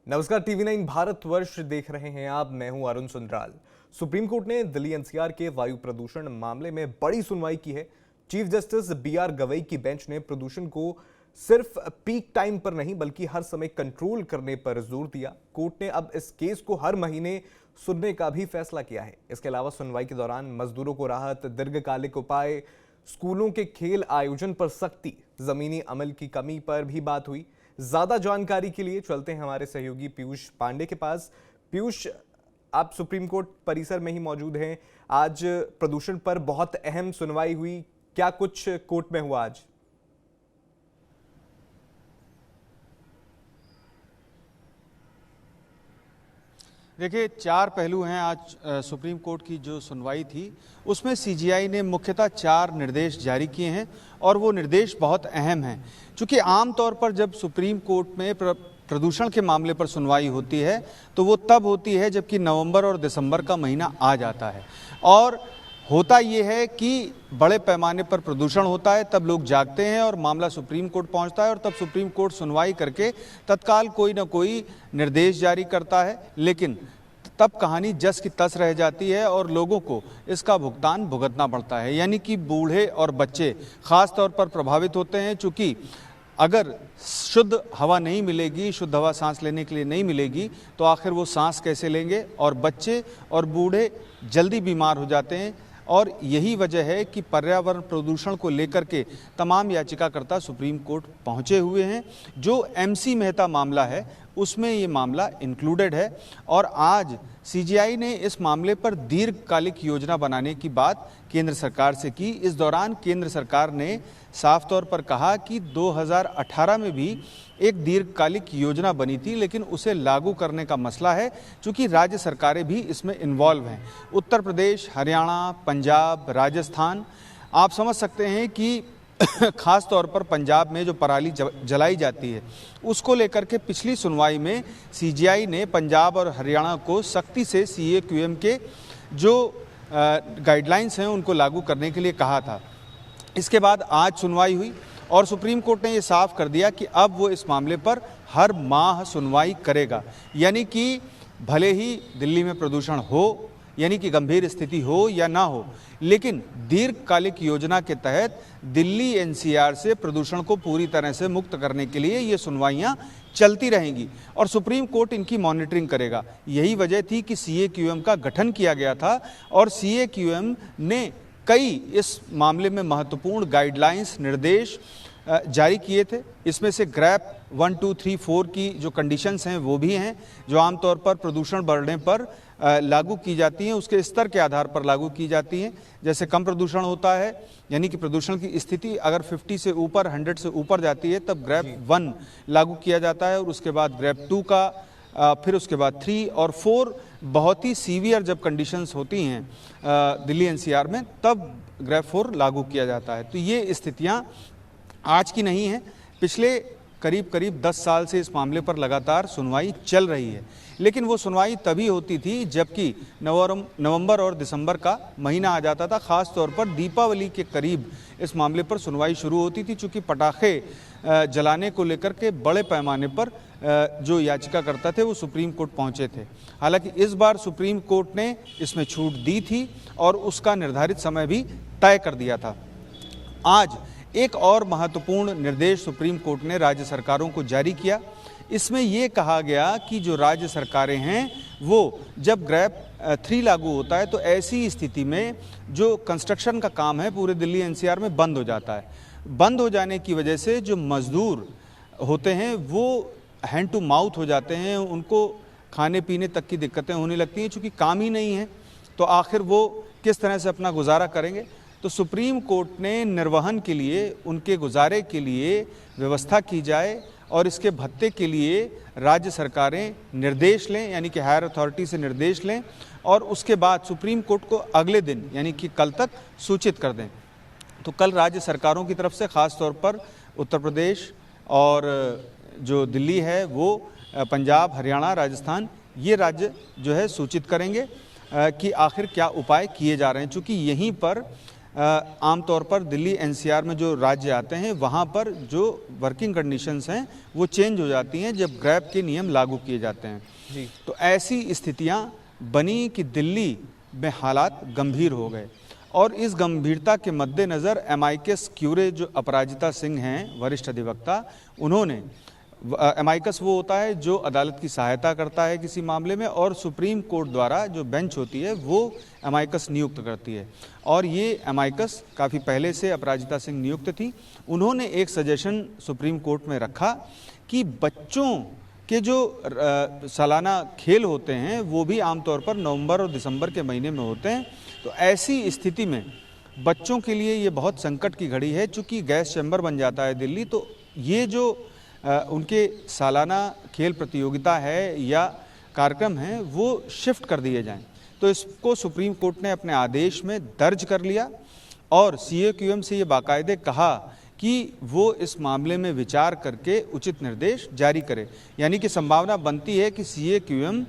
नमस्कार, टीवी9 भारतवर्ष देख रहे हैं आप। मैं हूं अरुण सुंदराल। सुप्रीम कोर्ट ने दिल्ली एनसीआर के वायु प्रदूषण मामले में बड़ी सुनवाई की है। चीफ जस्टिस बीआर गवई की बेंच ने प्रदूषण को सिर्फ पीक टाइम पर नहीं बल्कि हर समय कंट्रोल करने पर जोर दिया। कोर्ट ने अब इस केस को हर महीने सुनने का भी फैसला किया है। इसके अलावा सुनवाई के दौरान मजदूरों को राहत, दीर्घकालिक उपाय, स्कूलों के खेल आयोजन पर सख्ती, जमीनी अमल की कमी पर भी बात हुई। ज्यादा जानकारी के लिए चलते हैं हमारे सहयोगी पीयूष पांडे के पास। पीयूष, आप सुप्रीम कोर्ट परिसर में ही मौजूद हैं। आज प्रदूषण पर बहुत अहम सुनवाई हुई, क्या कुछ कोर्ट में हुआ आज? देखिए, चार पहलू हैं आज सुप्रीम कोर्ट की जो सुनवाई थी उसमें सीजीआई ने मुख्यतः 4 निर्देश जारी किए हैं और वो निर्देश बहुत अहम हैं। चूँकि आमतौर पर जब सुप्रीम कोर्ट में प्रदूषण के मामले पर सुनवाई होती है तो वो तब होती है जबकि नवंबर और दिसंबर का महीना आ जाता है। और होता ये है कि बड़े पैमाने पर प्रदूषण होता है, तब लोग जागते हैं और मामला सुप्रीम कोर्ट पहुंचता है और तब सुप्रीम कोर्ट सुनवाई करके तत्काल कोई ना कोई निर्देश जारी करता है। लेकिन तब कहानी जस की तस रह जाती है और लोगों को इसका भुगतान भुगतना पड़ता है, यानी कि बूढ़े और बच्चे खास तौर पर प्रभावित होते हैं। चूँकि अगर शुद्ध हवा नहीं मिलेगी, शुद्ध हवा सांस लेने के लिए नहीं मिलेगी तो आखिर वो सांस कैसे लेंगे, और बच्चे और बूढ़े जल्दी बीमार हो जाते हैं। और यही वजह है कि पर्यावरण प्रदूषण को लेकर के तमाम याचिकाकर्ता सुप्रीम कोर्ट पहुंचे हुए हैं। जो एमसी मेहता मामला है उसमें ये मामला इंक्लूडेड है और आज सीजीआई ने इस मामले पर दीर्घकालिक योजना बनाने की बात केंद्र सरकार से की। इस दौरान केंद्र सरकार ने साफ तौर पर कहा कि 2018 में भी एक दीर्घकालिक योजना बनी थी, लेकिन उसे लागू करने का मसला है क्योंकि राज्य सरकारें भी इसमें इन्वॉल्व हैं। उत्तर प्रदेश, हरियाणा, पंजाब, राजस्थान, आप समझ सकते हैं कि खास तौर पर पंजाब में जो पराली जलाई जाती है उसको लेकर के पिछली सुनवाई में सीजीआई ने पंजाब और हरियाणा को सख्ती से CAQM के जो गाइडलाइंस हैं उनको लागू करने के लिए कहा था। इसके बाद आज सुनवाई हुई और सुप्रीम कोर्ट ने ये साफ कर दिया कि अब वो इस मामले पर हर माह सुनवाई करेगा। यानी कि भले ही दिल्ली में प्रदूषण हो, यानी कि गंभीर स्थिति हो या ना हो, लेकिन दीर्घकालिक योजना के तहत दिल्ली एनसीआर से प्रदूषण को पूरी तरह से मुक्त करने के लिए ये सुनवाइयाँ चलती रहेंगी और सुप्रीम कोर्ट इनकी मॉनिटरिंग करेगा। यही वजह थी कि CAQM का गठन किया गया था और CAQM ने कई इस मामले में महत्वपूर्ण गाइडलाइंस, निर्देश जारी किए थे। इसमें से ग्रैप 1, 2, 3, 4 की जो कंडीशंस हैं वो भी हैं जो आमतौर पर प्रदूषण बढ़ने पर लागू की जाती हैं, उसके स्तर के आधार पर लागू की जाती हैं। जैसे कम प्रदूषण होता है, यानी कि प्रदूषण की स्थिति अगर 50 से ऊपर, 100 से ऊपर जाती है तब ग्रैप 1 लागू किया जाता है और उसके बाद ग्रैप 2 का, फिर उसके बाद 3 और 4 बहुत ही सीवियर जब कंडीशंस होती हैं दिल्ली एनसीआर में तब ग्रैप 4 लागू किया जाता है। तो ये स्थितियाँ आज की नहीं हैं, पिछले करीब 10 साल से इस मामले पर लगातार सुनवाई चल रही है। लेकिन वो सुनवाई तभी होती थी जबकि नवंबर और दिसंबर का महीना आ जाता था। ख़ास तौर पर दीपावली के करीब इस मामले पर सुनवाई शुरू होती थी, चूँकि पटाखे जलाने को लेकर के बड़े पैमाने पर जो याचिकाकर्ता थे वो सुप्रीम कोर्ट पहुंचे थे। हालांकि इस बार सुप्रीम कोर्ट ने इसमें छूट दी थी और उसका निर्धारित समय भी तय कर दिया था। आज एक और महत्वपूर्ण निर्देश सुप्रीम कोर्ट ने राज्य सरकारों को जारी किया। इसमें यह कहा गया कि जो राज्य सरकारें हैं वो जब ग्रैप 3 लागू होता है तो ऐसी स्थिति में जो कंस्ट्रक्शन का काम है पूरे दिल्ली एनसीआर में बंद हो जाता है। बंद हो जाने की वजह से जो मजदूर होते हैं वो हैंड टू माउथ हो जाते हैं, उनको खाने पीने तक की दिक्कतें होने लगती हैं। चूँकि काम ही नहीं है तो आखिर वो किस तरह से अपना गुजारा करेंगे। तो सुप्रीम कोर्ट ने निर्वहन के लिए, उनके गुजारे के लिए व्यवस्था की जाए और इसके भत्ते के लिए राज्य सरकारें निर्देश लें, यानी कि हायर अथॉरिटी से निर्देश लें और उसके बाद सुप्रीम कोर्ट को अगले दिन यानी कि कल तक सूचित कर दें। तो कल राज्य सरकारों की तरफ से ख़ास तौर पर उत्तर प्रदेश और जो दिल्ली है वो पंजाब, हरियाणा, राजस्थान, ये राज्य जो है सूचित करेंगे कि आखिर क्या उपाय किए जा रहे हैं। चूँकि यहीं पर आमतौर पर दिल्ली एनसीआर में जो राज्य आते हैं वहाँ पर जो वर्किंग कंडीशंस हैं वो चेंज हो जाती हैं जब ग्रैब के नियम लागू किए जाते हैं जी। तो ऐसी स्थितियाँ बनी कि दिल्ली में हालात गंभीर हो गए और इस गंभीरता के मद्देनज़र एमाइकस क्यूरे जो अपराजिता सिंह हैं वरिष्ठ अधिवक्ता, उन्होंने एमाइकस वो होता है जो अदालत की सहायता करता है किसी मामले में और सुप्रीम कोर्ट द्वारा जो बेंच होती है वो एमाइकस नियुक्त करती है और ये एमाइकस काफ़ी पहले से अपराजिता सिंह नियुक्त थी। उन्होंने एक सजेशन सुप्रीम कोर्ट में रखा कि बच्चों के जो सालाना खेल होते हैं वो भी आमतौर पर नवंबर और दिसंबर के महीने में होते हैं। तो ऐसी स्थिति में बच्चों के लिए ये बहुत संकट की घड़ी है, चूँकि गैस चैम्बर बन जाता है दिल्ली, तो ये जो उनके सालाना खेल प्रतियोगिता है या कार्यक्रम हैं वो शिफ्ट कर दिए जाएं। तो इसको सुप्रीम कोर्ट ने अपने आदेश में दर्ज कर लिया और CAQM से ये बाकायदे कहा कि वो इस मामले में विचार करके उचित निर्देश जारी करे। यानी कि संभावना बनती है कि CAQM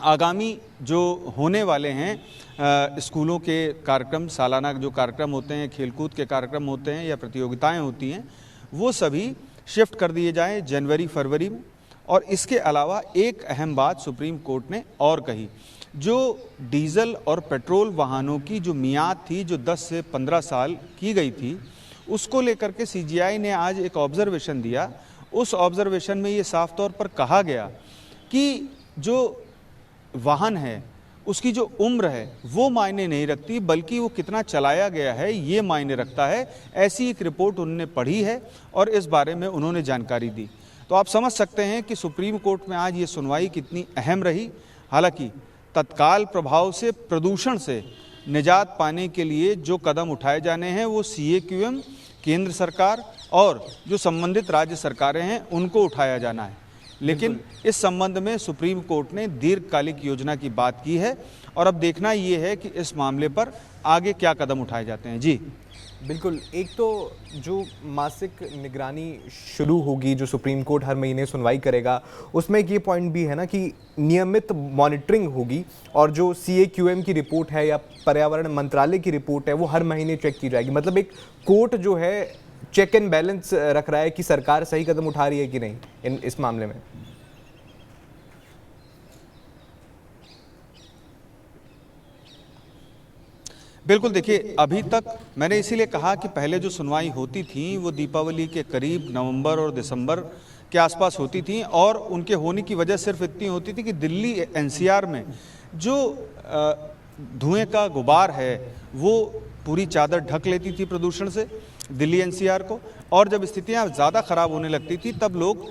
आगामी जो होने वाले हैं स्कूलों के कार्यक्रम, सालाना जो कार्यक्रम होते हैं, खेलकूद के कार्यक्रम होते हैं या प्रतियोगिताएं होती हैं, वो सभी शिफ्ट कर दिए जाएं जनवरी फरवरी में। और इसके अलावा एक अहम बात सुप्रीम कोर्ट ने और कही, जो डीजल और पेट्रोल वाहनों की जो मियाद थी जो 10 से 15 साल की गई थी, उसको लेकर के CGI ने आज एक ऑब्जर्वेशन दिया। उस ऑब्जर्वेशन में ये साफ तौर पर कहा गया कि जो वाहन है उसकी जो उम्र है वो मायने नहीं रखती, बल्कि वो कितना चलाया गया है ये मायने रखता है। ऐसी एक रिपोर्ट उन्होंने पढ़ी है और इस बारे में उन्होंने जानकारी दी। तो आप समझ सकते हैं कि सुप्रीम कोर्ट में आज ये सुनवाई कितनी अहम रही। हालांकि तत्काल प्रभाव से प्रदूषण से निजात पाने के लिए जो कदम उठाए जाने हैं वो CAQM, केंद्र सरकार और जो संबंधित राज्य सरकारें हैं उनको उठाया जाना है। लेकिन इस संबंध में सुप्रीम कोर्ट ने दीर्घकालिक योजना की बात की है और अब देखना ये है कि इस मामले पर आगे क्या कदम उठाए जाते हैं। जी बिल्कुल, एक तो जो मासिक निगरानी शुरू होगी, जो सुप्रीम कोर्ट हर महीने सुनवाई करेगा, उसमें एक ये पॉइंट भी है ना कि नियमित मॉनिटरिंग होगी और जो CAQM की रिपोर्ट है या पर्यावरण मंत्रालय की रिपोर्ट है वो हर महीने चेक की जाएगी। मतलब एक कोर्ट जो है चेक एंड बैलेंस रख रहा है कि सरकार सही कदम उठा रही है कि नहीं इस मामले में। बिल्कुल, देखिए अभी तक मैंने इसीलिए कहा कि पहले जो सुनवाई होती थी वो दीपावली के करीब नवंबर और दिसंबर के आसपास होती थी और उनके होने की वजह सिर्फ इतनी होती थी कि दिल्ली NCR में जो धुएं का गुबार है वो पूरी चादर ढक लेती थी प्रदूषण से दिल्ली NCR को, और जब स्थितियां ज़्यादा ख़राब होने लगती थी तब लोग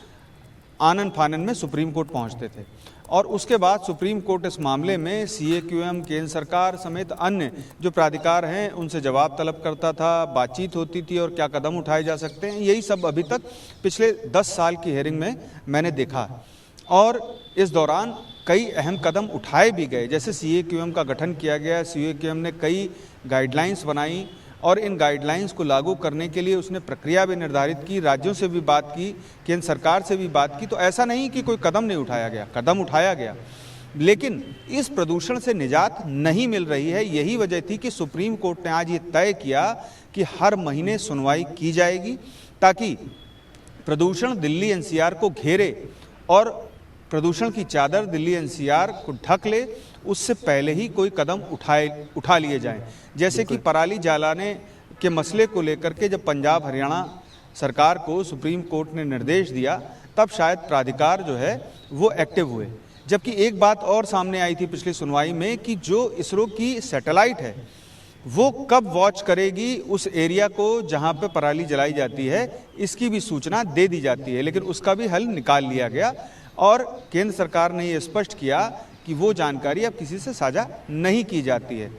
आनन फानन में सुप्रीम कोर्ट पहुंचते थे और उसके बाद सुप्रीम कोर्ट इस मामले में CAQM, केंद्र सरकार समेत अन्य जो प्राधिकार हैं उनसे जवाब तलब करता था, बातचीत होती थी और क्या कदम उठाए जा सकते हैं। यही सब अभी तक पिछले 10 साल की हेयरिंग में मैंने देखा और इस दौरान कई अहम कदम उठाए भी गए। जैसे CAQM का गठन किया गया, CAQM ने कई गाइडलाइंस बनाई और इन गाइडलाइंस को लागू करने के लिए उसने प्रक्रिया भी निर्धारित की, राज्यों से भी बात की, केंद्र सरकार से भी बात की। तो ऐसा नहीं कि कोई कदम नहीं उठाया गया, कदम उठाया गया, लेकिन इस प्रदूषण से निजात नहीं मिल रही है। यही वजह थी कि सुप्रीम कोर्ट ने आज ये तय किया कि हर महीने सुनवाई की जाएगी ताकि प्रदूषण दिल्ली NCR को घेरे और प्रदूषण की चादर दिल्ली NCR को ढक ले, उससे पहले ही कोई कदम उठा लिए जाएं। जैसे कि पराली जलाने के मसले को लेकर के जब पंजाब हरियाणा सरकार को सुप्रीम कोर्ट ने निर्देश दिया तब शायद प्राधिकार जो है वो एक्टिव हुए। जबकि एक बात और सामने आई थी पिछली सुनवाई में कि जो इसरो की सैटेलाइट है वो कब वॉच करेगी उस एरिया को जहां पे पराली जलाई जाती है, इसकी भी सूचना दे दी जाती है, लेकिन उसका भी हल निकाल लिया गया और केंद्र सरकार ने ये स्पष्ट किया कि वो जानकारी अब किसी से साझा नहीं की जाती है।